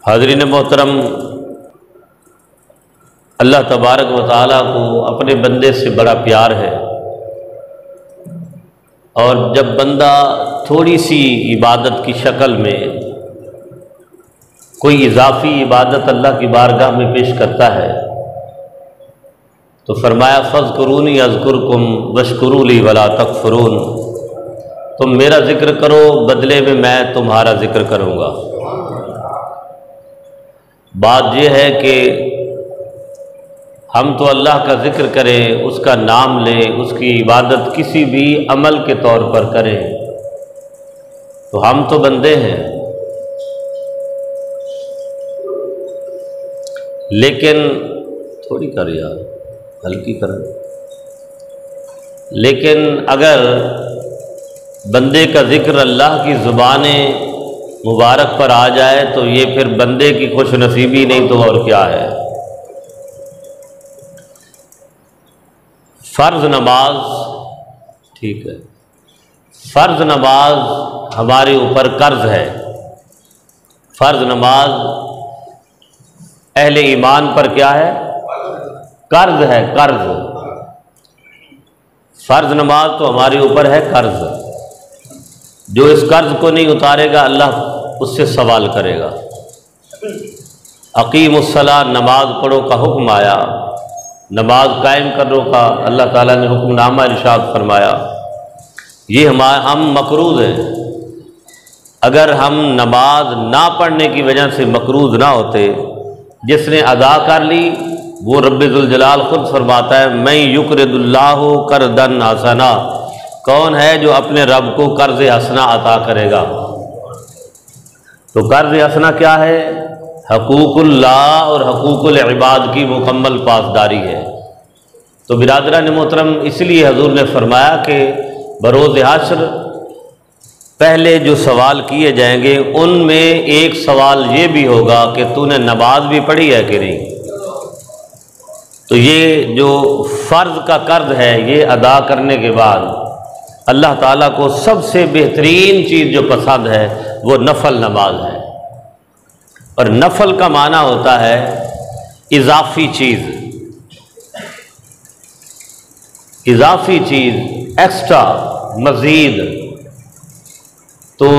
حاضرین محترم، اللہ تبارک و تعالیٰ کو اپنے بندے سے بڑا پیار ہے، اور جب بندہ تھوڑی سی عبادت کی شکل میں کوئی اضافی عبادت اللہ کی بارگاہ میں پیش کرتا ہے تو فرمایا فاذکرونی اذکرکم واشکروا لی ولا تکفرون، تم میرا ذکر کرو بدلے میں تمہارا ذکر کروں گا۔ بات یہ ہے کہ ہم تو اللہ کا ذکر کریں، اس کا نام لیں، اس کی عبادت کسی بھی عمل کے طور پر کریں، تو ہم تو بندے ہیں، لیکن تھوڑی کر یار ہلکی کر، لیکن اگر بندے کا ذکر اللہ کی زبان مبارک پر آ جائے تو یہ پھر بندے کی خوش نصیبی نہیں تو اور کیا ہے۔ فرض نماز، ٹھیک ہے، فرض نماز ہمارے اوپر قرض ہے، فرض نماز اہل ایمان پر کیا ہے؟ قرض ہے، قرض۔ فرض نماز تو ہمارے اوپر ہے قرض، جو اس قرض کو نہیں اتارے گا اللہ اس سے سوال کرے گا۔ اقیم الصلاۃ، نماز پڑھو کا حکم آیا، نماز قائم کرو کا اللہ تعالیٰ نے حکم نامہ ارشاد فرمایا۔ یہ ہم مقروض ہیں، اگر ہم نماز نہ پڑھنے کی وجہ سے مقروض نہ ہوتے، جس نے ادا کر لی وہ رب ذوالجلال خود فرماتا ہے من یقرض اللہ قرضا حسنا، کون ہے جو اپنے رب کو قرض حسنا عطا کرے گا؟ تو قرض حسنا کیا ہے؟ حقوق اللہ اور حقوق العباد کی مکمل پاسداری ہے۔ تو برادران محترم، اس لیے حضور نے فرمایا کہ بروز حشر پہلے جو سوال کیے جائیں گے ان میں ایک سوال یہ بھی ہوگا کہ تو نے نماز بھی پڑھی ہے کہ نہیں۔ تو یہ جو فرض کا قرض ہے یہ ادا کرنے کے بعد اللہ تعالیٰ کو سب سے بہترین چیز جو پسند ہے وہ نفل نماز ہے، اور نفل کا معنی ہوتا ہے اضافی چیز، اضافی چیز، ایکسٹرا، مزید۔ تو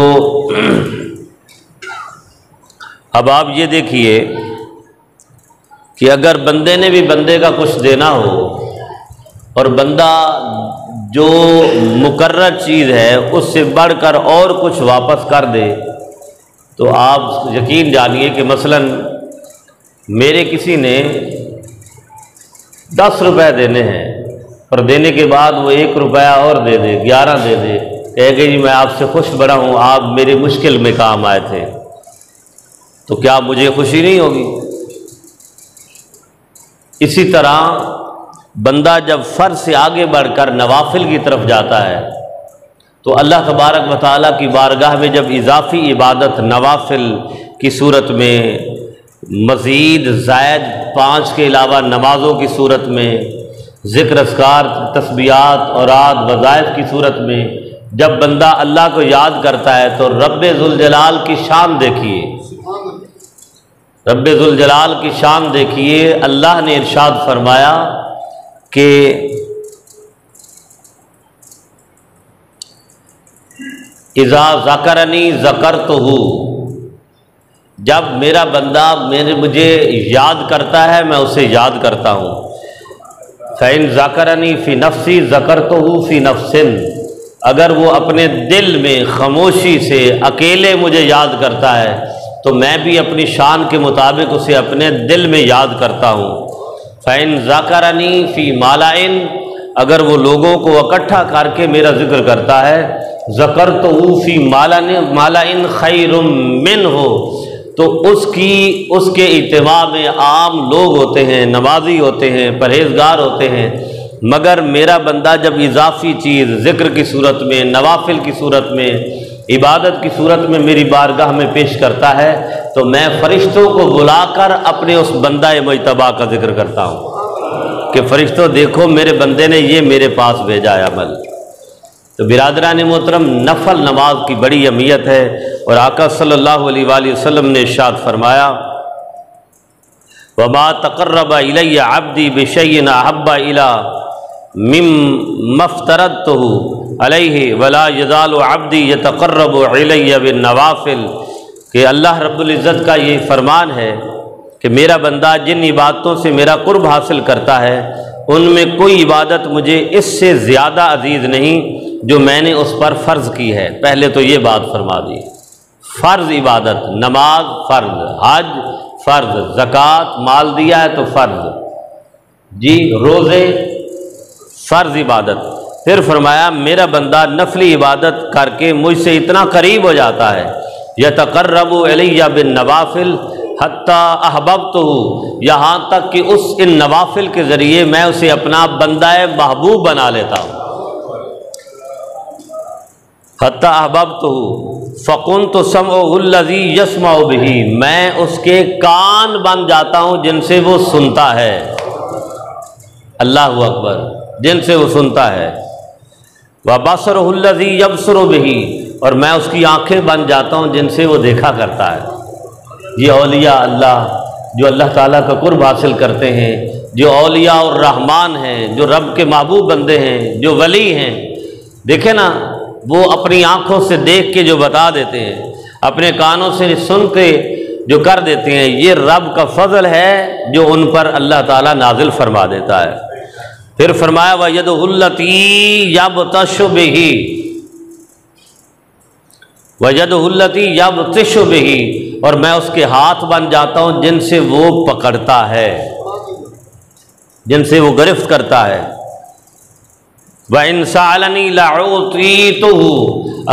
اب آپ یہ دیکھیے کہ اگر بندے نے بھی بندے کا کچھ دینا ہو اور بندہ جو مقرر چیز ہے اس سے بڑھ کر اور کچھ واپس کر دے، تو آپ یقین جانیے کہ مثلا میرے کسی نے 10 روپے دینے ہیں اور دینے کے بعد وہ 1 روپیہ اور دے دے، 11 دے دے، کہے کہ جی میں آپ سے خوش بڑا ہوں، آپ میری مشکل میں کام آئے تھے، تو کیا مجھے خوشی نہیں ہوگی؟ اسی طرح بندہ جب فرض سے آگے بڑھ کر نوافل کی طرف جاتا ہے تو اللہ تبارک و تعالیٰ کی بارگاہ میں جب اضافی عبادت نوافل کی صورت میں، مزید زائد 5 کے علاوہ نمازوں کی صورت میں، ذکر اذکار تسبیحات اوراد وظائف کی صورت میں جب بندہ اللہ کو یاد کرتا ہے تو رب ذوالجلال کی شان دیکھیے، رب ذوالجلال کی شان دیکھیے۔ اللہ نے ارشاد فرمایا کہ اذا ذکرنی ذکرتہ، جب میرا بندہ مجھے یاد کرتا ہے میں اسے یاد کرتا ہوں۔ فإن ذکرنی فی نفسی ذکرتہ فی نفس، اگر وہ اپنے دل میں خاموشی سے اکیلے مجھے یاد کرتا ہے تو میں بھی اپنی شان کے مطابق اسے اپنے دل میں یاد کرتا ہوں۔ فإن ذکرنی فی ملأ، اگر وہ لوگوں کو اکٹھا کر کے میرا ذکر کرتا ہے، ذکرتہ فی ملأ خیر منہ، تو اس کے اجتماع میں عام لوگ ہوتے ہیں، نمازی ہوتے ہیں، پرہیزگار ہوتے ہیں، مگر میرا بندہ جب اضافی چیز ذکر کی صورت میں، نوافل کی صورت میں، عبادت کی صورت میں میری بارگاہ میں پیش کرتا ہے تو میں فرشتوں کو بلا کر اپنے اس بندہ مجتبی کا ذکر کرتا ہوں کہ فرشتوں دیکھو میرے بندے نے یہ میرے پاس بھیجا ہے عمل۔ تو برادران محترم نفل نماز کی بڑی اہمیت ہے، اور آقا صلی اللہ علیہ وآلہ وسلم نے ارشاد فرمایا وَمَا تَقَرَّبَ إِلَيَّ عَبْدِي بِشَيْءٍ أَحَبَّ إِلَىٰ مِمَّا افْتَرَضْتُهُ عَلَيْهِ وَلَا يَزَالُ عَبْدِي يَتَقَرَّبُ إِلَيَّ بِالنَّوَافِلِ، کہ اللہ رب العزت کا یہ فرمان ہے کہ میرا بندہ جن عبادتوں سے میرا قرب حاصل کرتا ہے ان میں کوئی عبادت مجھے اس سے زیادہ عزیز نہیں جو میں نے اس پر فرض کی ہے۔ پہلے تو یہ بات فرما دی، فرض عبادت، نماز فرض، حج فرض، زکوٰۃ مال دیا ہے تو فرض، جی روزے فرض عبادت۔ پھر فرمایا میرا بندہ نفلی عبادت کر کے مجھ سے اتنا قریب ہو جاتا ہے، یتقرب الی بالنوافل حتی احببتہ، یہاں تک کہ ان نوافل کے ذریعے میں اسے اپنا بندہ محبوب بنا لیتا ہوں۔ حتی احببتہ فکنت سمعہ الذی یسمع بہ، میں اس کے کان بن جاتا ہوں جن سے وہ سنتا ہے، اللہ اکبر، جن سے وہ سنتا ہے۔ وبصرہ الذی یبصر بہ، اور میں اس کی آنکھیں بن جاتا ہوں جن سے وہ دیکھا کرتا ہے۔ یہ اولیاء اللہ جو اللہ تعالیٰ کا قرب حاصل کرتے ہیں، جو اولیاء الرحمن ہیں، جو رب کے محبوب بندے ہیں، جو ولی ہیں، دیکھیں نا وہ اپنی آنکھوں سے دیکھ کے جو بتا دیتے ہیں، اپنے کانوں سے سن کے جو کر دیتے ہیں، یہ رب کا فضل ہے جو ان پر اللہ تعالیٰ نازل فرما دیتا ہے۔ پھر فرمایا وَيَدُهُ الَّتِي يَبْطِشُ بِهِ، وَيَدُهُ الَّتِي يَبْطِشُ بِهِ، اور میں اس کے ہاتھ بن جاتا ہوں جن سے وہ پکڑتا ہے، جن سے وہ گرفت کرتا ہے۔ وَإِن سَأَلَنِي لَأُعْطِيتُهُ،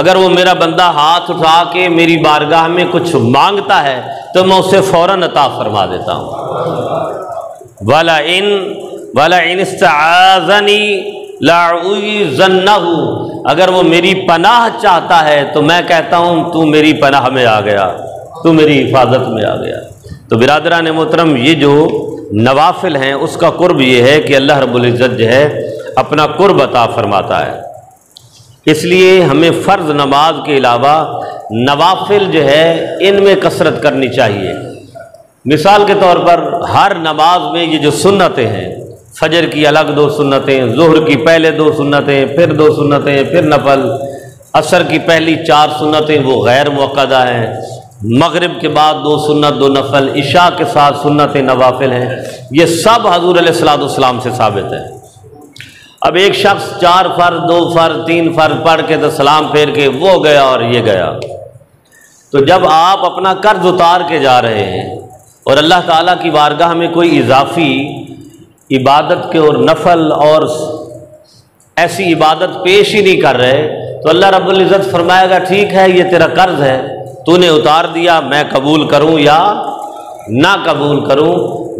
اگر وہ میرا بندہ ہاتھ اٹھا کے میری بارگاہ میں کچھ مانگتا ہے تو میں اسے فوراً عطا فرما دیتا ہوں۔ وَلَئِنِ اسْتَعَاذَنِي لَأُعِيذَنَّهُ، اگر وہ میری پناہ چاہتا ہے تو میں کہتا ہوں تو میری پناہ میں آ گیا، تو میری حفاظت میں آ گیا۔ تو برادران محترم یہ جو نوافل ہیں اس کا قرب یہ ہے کہ اللہ رب العزت جو ہے اپنا قرب عطا فرماتا ہے، اس لیے ہمیں فرض نماز کے علاوہ نوافل جو ہے ان میں کثرت کرنی چاہیے۔ مثال کے طور پر ہر نماز میں یہ جو سنتیں ہیں، فجر کی الگ 2 سنتیں، ظہر کی پہلے 2 سنتیں، پھر 2 سنتیں، پھر نفل، عصر کی پہلی 4 سنتیں وہ غیر مؤکدہ ہیں، مغرب کے بعد 2 سنت 2 نفل، عشاء کے ساتھ سنتیں نوافل ہیں، یہ سب حضور علیہ السلام سے ثابت ہے۔ اب ایک شخص 4 فرض 2 فرض 3 فرض پڑھ کے تو سلام پھیر کے وہ گیا اور یہ گیا، تو جب آپ اپنا قرض اتار کے جا رہے ہیں اور اللہ تعالیٰ کی بارگاہ میں کوئی اضافی عبادت کے اور نفل اور ایسی عبادت پیش ہی نہیں کر رہے تو اللہ رب العزت فرمائے گا ٹھیک ہے یہ تیرا قرض ہے، تو نے اتار دیا، میں قبول کروں یا نہ قبول کروں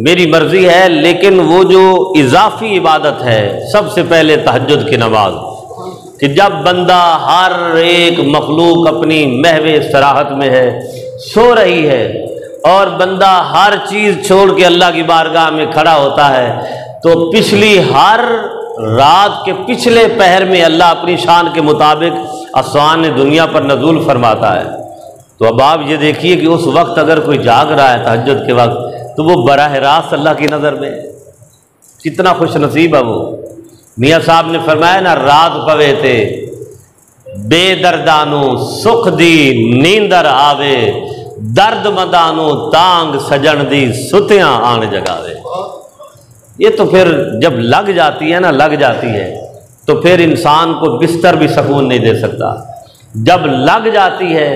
میری مرضی ہے، لیکن وہ جو اضافی عبادت ہے سب سے پہلے تہجد کی نماز، کہ جب بندہ ہر ایک مخلوق اپنی محو استراحت میں ہے، سو رہی ہے، اور بندہ ہر چیز چھوڑ کے اللہ کی بارگاہ میں کھڑا ہوتا ہے، تو پچھلی ہر رات کے پچھلے پہر میں اللہ اپنی شان کے مطابق آسمان دنیا پر نزول فرماتا ہے۔ تو اب آپ یہ دیکھیے کہ اس وقت اگر کوئی جاگ رہا ہے تہجد کے وقت تو وہ براہ راست اللہ کی نظر میں کتنا خوش نصیب ہے وہ۔ میاں صاحب نے فرمایا نا رات پوے تے بے دردانو سکھ دی نیندر آوے، درد مدانو تانگ سجن دی ستیاں آن جگاوے۔ یہ تو پھر جب لگ جاتی ہے نا، لگ جاتی ہے تو پھر انسان کو بستر بھی سکون نہیں دے سکتا۔ جب لگ جاتی ہے،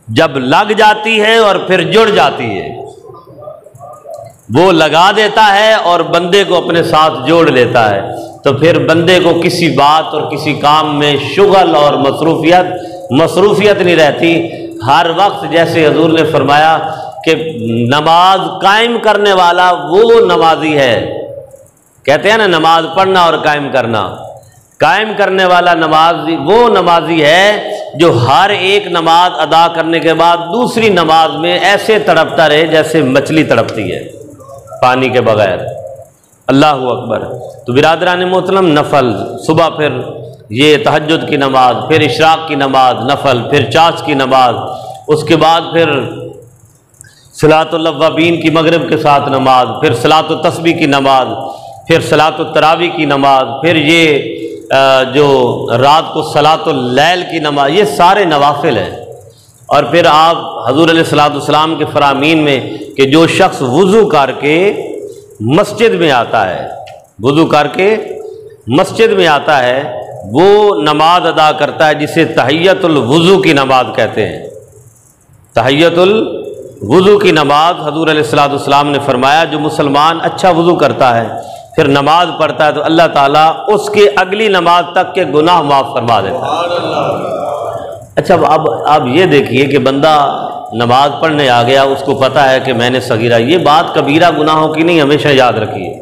جب لگ جاتی ہے اور پھر جڑ جاتی ہے، وہ لگا دیتا ہے اور بندے کو اپنے ساتھ جوڑ لیتا ہے، تو پھر بندے کو کسی بات اور کسی کام میں شغل اور مصروفیت نہیں رہتی۔ ہر وقت جیسے حضور نے فرمایا کہ نماز قائم کرنے والا وہ نمازی ہے، کہتے ہیں نا نماز پڑھنا اور قائم کرنا، قائم کرنے والا نمازی وہ نمازی ہے جو ہر ایک نماز ادا کرنے کے بعد دوسری نماز میں ایسے تڑپتا رہے جیسے مچھلی تڑپتی ہے پانی کے بغیر۔ اللہ اکبر۔ تو برادران محترم نفل صبح پھر یہ تہجد کی نماز، پھر اشراق کی نماز نفل، پھر چاش کی نماز، اس کے بعد پھر صلاۃ الاوابین کی مغرب کے ساتھ نماز، پھر صلاۃ التسبیح کی نماز، پھر صلاۃ التراویح کی نماز، پھر یہ جو رات کو صلاۃ اللیل کی نماز، یہ سارے نوافل ہیں۔ اور پھر آپ حضور علیہ الصلوۃ والسلام کے فرامین میں کہ جو شخص وضو کر کے مسجد میں آتا ہے، وضو کر کے مسجد میں آتا ہے، وہ نماز ادا کرتا ہے جسے تحیۃ الوضو کی نماز کہتے ہیں۔ تحیۃ الوضو کی نماز حضور علیہ الصلوۃ والسلام نے فرمایا جو مسلمان اچھا وضو کرتا ہے پھر نماز پڑھتا ہے تو اللہ تعالیٰ اس کے اگلی نماز تک کے گناہ معاف فرما دیتا ہے۔ اچھا اب یہ دیکھیے کہ بندہ نماز پڑھنے آ گیا، اس کو پتہ ہے کہ میں نے صغیرہ، یہ بات کبیرہ گناہوں کی نہیں، ہمیشہ یاد رکھیے۔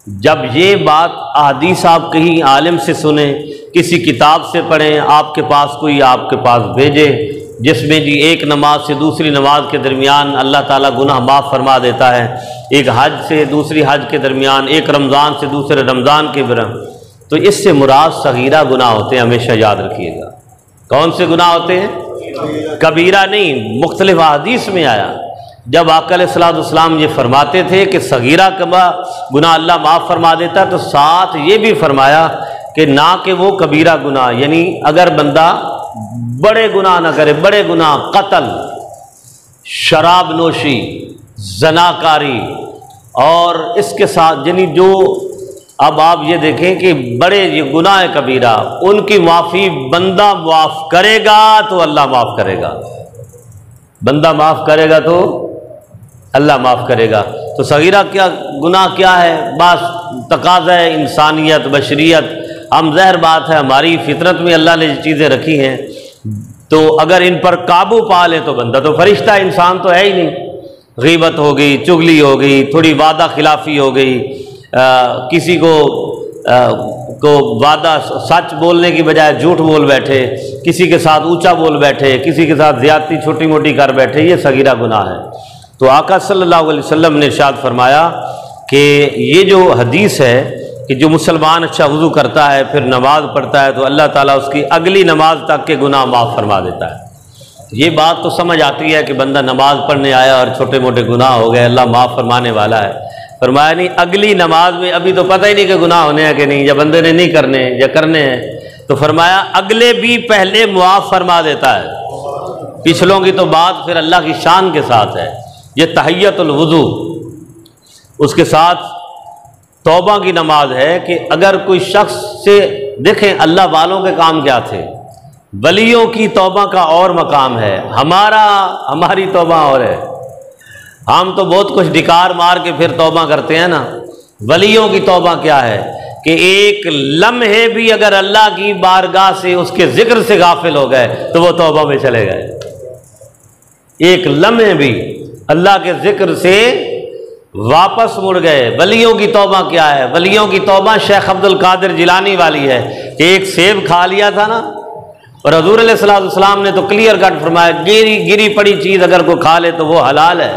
جب یہ بات احادیث آپ کہیں عالم سے سنیں، کسی کتاب سے پڑھیں، آپ کے پاس کوئی آپ کے پاس بھیجے جس میں جی ایک نماز سے دوسری نماز کے درمیان اللہ تعالیٰ گناہ معاف فرما دیتا ہے، ایک حج سے دوسری حج کے درمیان، ایک رمضان سے دوسرے رمضان کے درمیان، تو اس سے مراد صغیرہ گناہ ہوتے ہیں، ہمیشہ یاد رکھیے گا۔ کون سے گناہ ہوتے ہیں؟ کبیرہ نہیں، مختلف احادیث میں آیا۔ جب آقا علیہ الصلوۃ والسلام یہ فرماتے تھے کہ صغیرہ گناہ اللہ معاف فرما دیتا ہے، تو ساتھ یہ بھی فرمایا کہ نہ کہ وہ کبیرہ گناہ، یعنی اگر بندہ بڑے گناہ نہ کرے، بڑے گناہ قتل، شراب نوشی، زناکاری اور اس کے ساتھ یعنی جو اب آپ یہ دیکھیں کہ بڑے یہ گناہ کبیرہ، ان کی معافی بندہ معاف کرے گا تو اللہ معاف کرے گا، بندہ معاف کرے گا تو اللہ معاف کرے گا۔ تو صغیرہ کیا گناہ کیا ہے؟ بس تقاضا ہے انسانیت، بشریت، ہم ظاہر بات ہے ہماری فطرت میں اللہ نے یہ چیزیں رکھی ہیں، تو اگر ان پر قابو پا لے تو بندہ تو فرشتہ، انسان تو ہے ہی نہیں۔ غیبت ہو گئی، چغلی ہو گئی، تھوڑی وعدہ خلافی ہو گئی، کسی کو وعدہ سچ بولنے کی بجائے جھوٹ بول بیٹھے، کسی کے ساتھ اونچا بول بیٹھے، کسی کے ساتھ زیادتی چھوٹی موٹی کر بیٹھے، یہ صغیرہ گناہ ہے۔ تو آقا صلی اللہ علیہ وسلم نے ارشاد فرمایا کہ یہ جو حدیث ہے کہ جو مسلمان اچھا وضو کرتا ہے پھر نماز پڑھتا ہے تو اللہ تعالیٰ اس کی اگلی نماز تک کے گناہ معاف فرما دیتا ہے۔ یہ بات تو سمجھ آتی ہے کہ بندہ نماز پڑھنے آیا اور چھوٹے موٹے گناہ ہو گئے، اللہ معاف فرمانے والا ہے۔ فرمایا نہیں، اگلی نماز میں ابھی تو پتہ ہی نہیں کہ گناہ ہونے ہیں کہ نہیں، یا بندے نے نہیں کرنے یا کرنے ہیں، تو فرمایا اگلے بھی پہلے معاف فرما دیتا ہے، پچھلوں کی تو بات پھر اللہ کی شان کے ساتھ ہے۔ یہ تحیۃ الوضو، اس کے ساتھ توبہ کی نماز ہے کہ اگر کوئی شخص سے دیکھیں اللہ والوں کے کام کیا تھے، ولیوں کی توبہ کا اور مقام ہے، ہماری توبہ اور ہے۔ ہم تو بہت کچھ ڈکار مار کے پھر توبہ کرتے ہیں نا، ولیوں کی توبہ کیا ہے کہ ایک لمحے بھی اگر اللہ کی بارگاہ سے اس کے ذکر سے غافل ہو گئے تو وہ توبہ میں چلے گئے، ایک لمحے بھی اللہ کے ذکر سے واپس مڑ گئے۔ ولیوں کی توبہ کیا ہے؟ ولیوں کی توبہ شیخ عبد القادر جیلانی والی ہے کہ ایک سیب کھا لیا تھا نا، اور حضور علیہ الصلوۃ والسلام نے تو کلیئر کٹ فرمایا گری پڑی چیز اگر کوئی کھا لے تو وہ حلال ہے،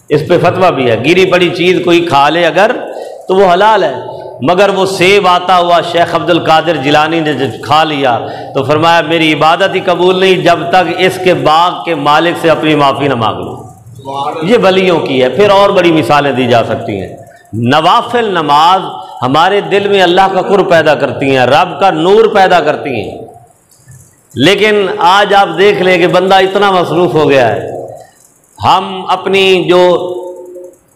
اس پہ فتویٰ بھی ہے، گری پڑی چیز کوئی کھا لے اگر تو وہ حلال ہے۔ مگر وہ سیب آتا ہوا شیخ عبد القادر جیلانی نے جب کھا لیا تو فرمایا میری عبادت ہی قبول نہیں جب تک اس کے باغ کے مالک سے اپنی معافی نہ مانگ لوں۔ یہ ولیوں کی ہے، پھر اور بڑی مثالیں دی جا سکتی ہیں۔ نوافل نماز ہمارے دل میں اللہ کا قرب پیدا کرتی ہیں، رب کا نور پیدا کرتی ہیں، لیکن آج آپ دیکھ لیں کہ بندہ اتنا مصروف ہو گیا ہے، ہم اپنی جو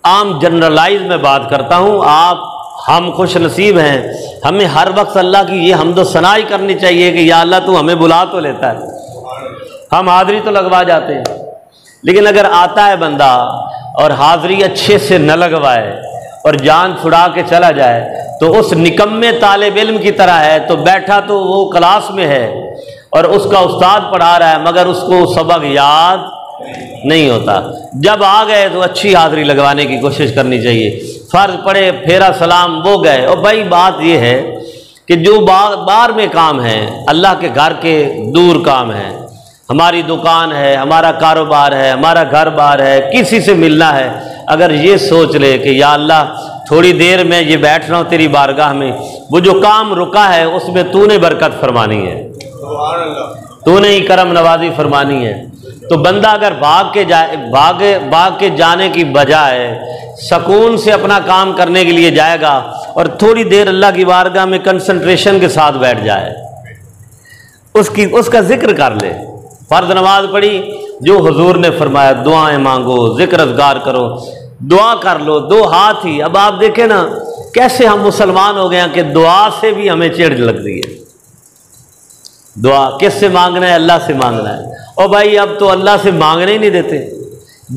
عام جنرلائز میں بات کرتا ہوں، ہم خوش نصیب ہیں، ہمیں ہر وقت اللہ کی یہ حمد و ثنا ہی کرنی چاہیے کہ یا اللہ تو ہمیں بلا تو لیتا ہے، ہم حاضری تو لگوا جاتے ہیں، لیکن اگر آتا ہے بندہ اور حاضری اچھے سے نہ لگوائے اور جان چھڑا کے چلا جائے تو اس نکمے طالب علم کی طرح ہے، تو بیٹھا تو وہ کلاس میں ہے اور اس کا استاد پڑھا رہا ہے مگر اس کو سبق یاد نہیں ہوتا۔ جب آ گئے تو اچھی حاضری لگوانے کی کوشش کرنی چاہیے، فرض پڑے پھیرا سلام وہ گئے۔ اور بھائی بات یہ ہے کہ جو باہر میں کام ہے، اللہ کے گھر کے دور کام ہے، ہماری دکان ہے، ہمارا کاروبار ہے، ہمارا گھر بار ہے، کسی سے ملنا ہے، اگر یہ سوچ لے کہ یا اللہ تھوڑی دیر میں یہ بیٹھ رہا ہوں تیری بارگاہ میں، وہ جو کام رکا ہے اس میں تو نے برکت فرمانی ہے، تو نے ہی کرم نوازی فرمانی ہے۔ تو بندہ اگر بھاگ کے جانے کی بجائے سکون سے اپنا کام کرنے کے لیے جائے گا اور تھوڑی دیر اللہ کی بارگاہ میں کنسنٹریشن کے ساتھ بیٹھ جائے، اس کا ذکر کر لے، فرض نماز پڑھی، جو حضور نے فرمایا دعائیں مانگو، ذکر اذکار کرو، دعا کر لو، دو ہاتھ ہی۔ اب آپ دیکھیں نا کیسے ہم مسلمان ہو گئے ہیں کہ دعا سے بھی ہمیں چڑ لگتی ہے۔ دعا کس سے مانگنا ہے؟ اللہ سے مانگنا ہے۔ اور بھائی اب تو اللہ سے مانگنے ہی نہیں دیتے،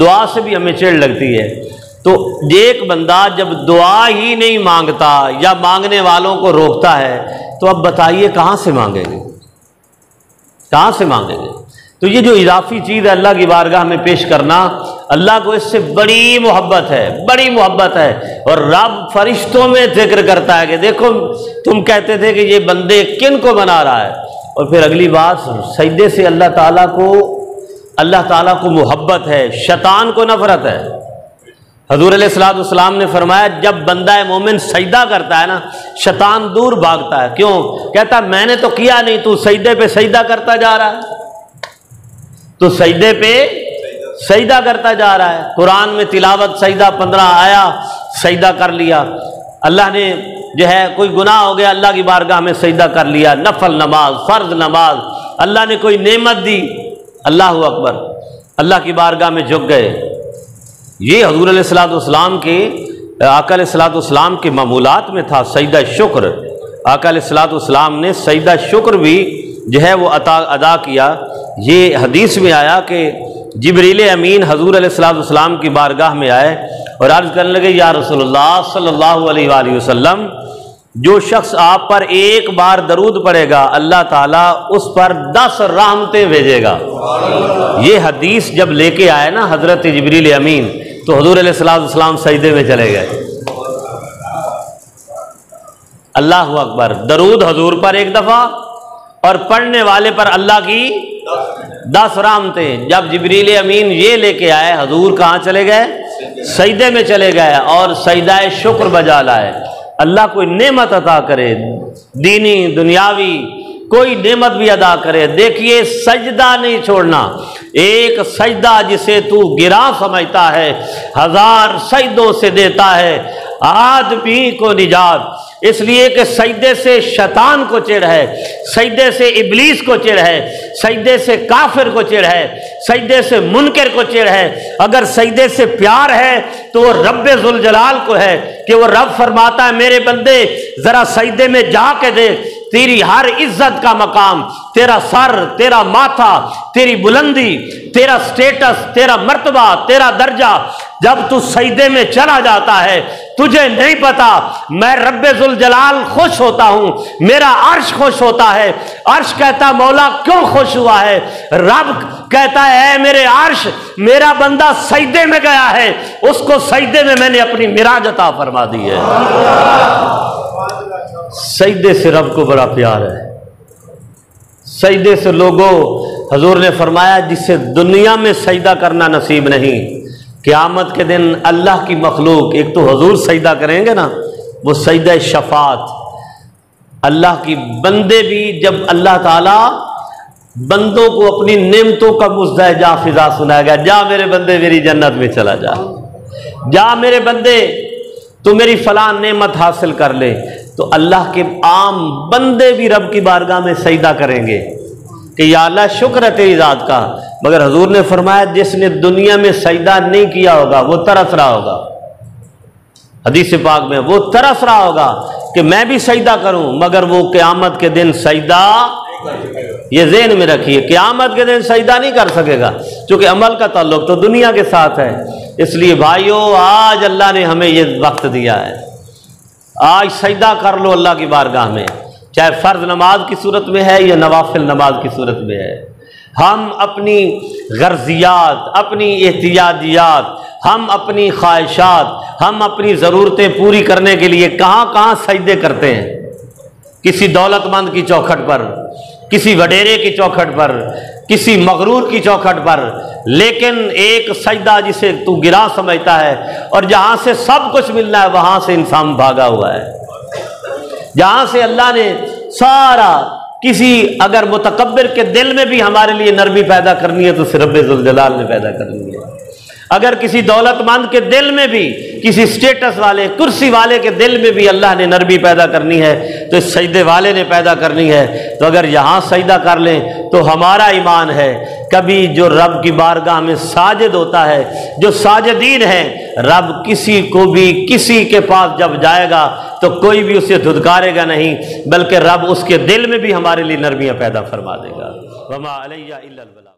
دعا سے بھی ہمیں چڑ لگتی ہے۔ تو ایک بندہ جب دعا ہی نہیں مانگتا یا مانگنے والوں کو روکتا ہے تو اب بتائیے کہاں سے مانگیں گے، کہاں سے مانگیں گے؟ تو یہ جو اضافی چیز ہے اللہ کی بارگاہ میں پیش کرنا، اللہ کو اس سے بڑی محبت ہے، بڑی محبت ہے۔ اور رب فرشتوں میں ذکر کرتا ہے کہ دیکھو تم کہتے تھے کہ یہ بندے کن کو بنا رہا ہے، اور پھر اگلی بات سجدے سے اللہ تعالیٰ کو محبت ہے، شیطان کو نفرت ہے۔ حضور علیہ الصلوۃ والسلام نے فرمایا جب بندہ مومن سجدہ کرتا ہے نا شیطان دور بھاگتا ہے۔ کیوں؟ کہتا میں نے تو کیا نہیں، تو سجدے پہ سجدہ کرتا جا رہا ہے، تو سجدے پہ سجدہ کرتا جا رہا ہے۔ قرآن میں تلاوت سجدہ 15 آیا، سجدہ کر لیا۔ اللہ نے جو ہے کوئی گناہ ہو گیا اللہ کی بارگاہ میں سجدہ کر لیا، نفل نماز، فرض نماز، اللہ نے کوئی نعمت دی، اللہ اکبر، اللہ کی بارگاہ میں جھک گئے۔ یہ حضور علیہ الصلوۃ والسلام کے آقا علیہ الصلوۃ والسلام کے معمولات میں تھا سجدہ شکر۔ آقا علیہ الصلوۃ والسلام نے سجدہ شکر بھی جو ہے وہ ادا کیا۔ یہ حدیث میں آیا کہ جبریل امین حضور علیہ الصلوۃ والسلام کی بارگاہ میں آئے اور عرض کرنے لگے یا رسول اللہ صلی اللہ علیہ وآلہ وسلم، جو شخص آپ پر ایک بار درود پڑھے گا اللہ تعالیٰ اس پر 10 رحمتیں بھیجے گا۔ یہ حدیث جب لے کے آئے نا حضرت جبریل امین تو حضور علیہ الصلوۃ والسلام سجدے میں چلے گئے۔ اللہ اکبر، درود حضور پر ایک دفعہ اور پڑھنے والے پر اللہ کی 10 رحمتیں۔ جب جبریل امین یہ لے کے آئے حضور کہاں چلے گئے؟ سجدے میں چلے گئے اور سجدہ شکر بجا لائے۔ اللہ کوئی نعمت عطا کرے، دینی دنیاوی کوئی نعمت بھی ادا کرے، دیکھیے سجدہ نہیں چھوڑنا۔ ایک سجدہ جسے تو گرا سمجھتا ہے 1000 سجدوں سے دیتا ہے آدمی کو نجات۔ اس لیے کہ سجدے سے شیطان کو چڑ ہے، سجدے سے ابلیس کو چڑ ہے، سجدے سے کافر کو چڑ ہے، سجدے سے منکر کو چڑ ہے۔ اگر سجدے سے پیار ہے تو وہ رب ذوالجلال کو ہے کہ وہ رب فرماتا ہے میرے بندے ذرا سجدے میں جا کے دیکھ، تیری ہر عزت کا مقام، تیرا سر، تیرا ماتھا، تیری بلندی، تیرا سٹیٹس، تیرا مرتبہ، تیرا درجہ جب تو سجدے میں چلا جاتا ہے تجھے نہیں پتا میں رب ذوالجلال خوش ہوتا ہوں، میرا عرش خوش ہوتا ہے۔ عرش کہتا مولا کیوں خوش ہوا ہے؟ رب کہتا ہے اے میرے عرش میرا بندہ سجدے میں گیا ہے، اس کو سجدے میں نے اپنی معراج عطا فرما دی ہے۔ سجدے سے رب کو بڑا پیار ہے، سجدے سے لوگوں حضور نے فرمایا جسے دنیا میں سجدہ کرنا نصیب نہیں، قیامت کے دن اللہ کی مخلوق، ایک تو حضور سجدہ کریں گے نا وہ سجدہ شفاعت، اللہ کی بندے بھی جب اللہ تعالیٰ بندوں کو اپنی نعمتوں کا مزدہ فضا سنائے گا، جا میرے بندے میری جنت میں چلا جا، جا میرے بندے تو میری فلاں نعمت حاصل کر لے، تو اللہ کے عام بندے بھی رب کی بارگاہ میں سجدہ کریں گے کہ یا اللہ شکر ہے تیری ذات کا۔ مگر حضور نے فرمایا جس نے دنیا میں سجدہ نہیں کیا ہوگا وہ ترس رہا ہوگا، حدیث پاک میں وہ ترس رہا ہوگا کہ میں بھی سجدہ کروں، مگر وہ قیامت کے دن سجدہ، یہ ذہن میں رکھیے قیامت کے دن سجدہ نہیں کر سکے گا، چونکہ عمل کا تعلق تو دنیا کے ساتھ ہے۔ اس لیے بھائیو آج اللہ نے ہمیں یہ وقت دیا ہے، آج سجدہ کر لو اللہ کی بارگاہ میں، چاہے فرض نماز کی صورت میں ہے یا نوافل نماز کی صورت میں ہے۔ ہم اپنی غرضیات، اپنی احتیاجیات، ہم اپنی خواہشات، ہم اپنی ضرورتیں پوری کرنے کے لیے کہاں کہاں سجدے کرتے ہیں، کسی دولت مند کی چوکھٹ پر، کسی وڈیرے کی چوکھٹ پر، کسی مغرور کی چوکھٹ پر، لیکن ایک سجدہ جسے تو گرا سمجھتا ہے اور جہاں سے سب کچھ ملنا ہے وہاں سے انسان بھاگا ہوا ہے۔ جہاں سے اللہ نے سارا کسی اگر متکبر کے دل میں بھی ہمارے لیے نرمی پیدا کرنی ہے تو صرف رب ذوالجلال نے پیدا کرنی ہے۔ اگر کسی دولت مند کے دل میں بھی، کسی سٹیٹس والے کرسی والے کے دل میں بھی اللہ نے نرمی پیدا کرنی ہے تو اس سجدے والے نے پیدا کرنی ہے۔ تو اگر یہاں سجدہ کر لیں تو ہمارا ایمان ہے، کبھی جو رب کی بارگاہ میں ساجد ہوتا ہے، جو ساجدین ہیں، رب کسی کو بھی کسی کے پاس جب جائے گا تو کوئی بھی اسے دھتکارے گا نہیں، بلکہ رب اس کے دل میں بھی ہمارے لیے نرمیاں پیدا فرما دے گا۔ وما علیہ الا البلاغ۔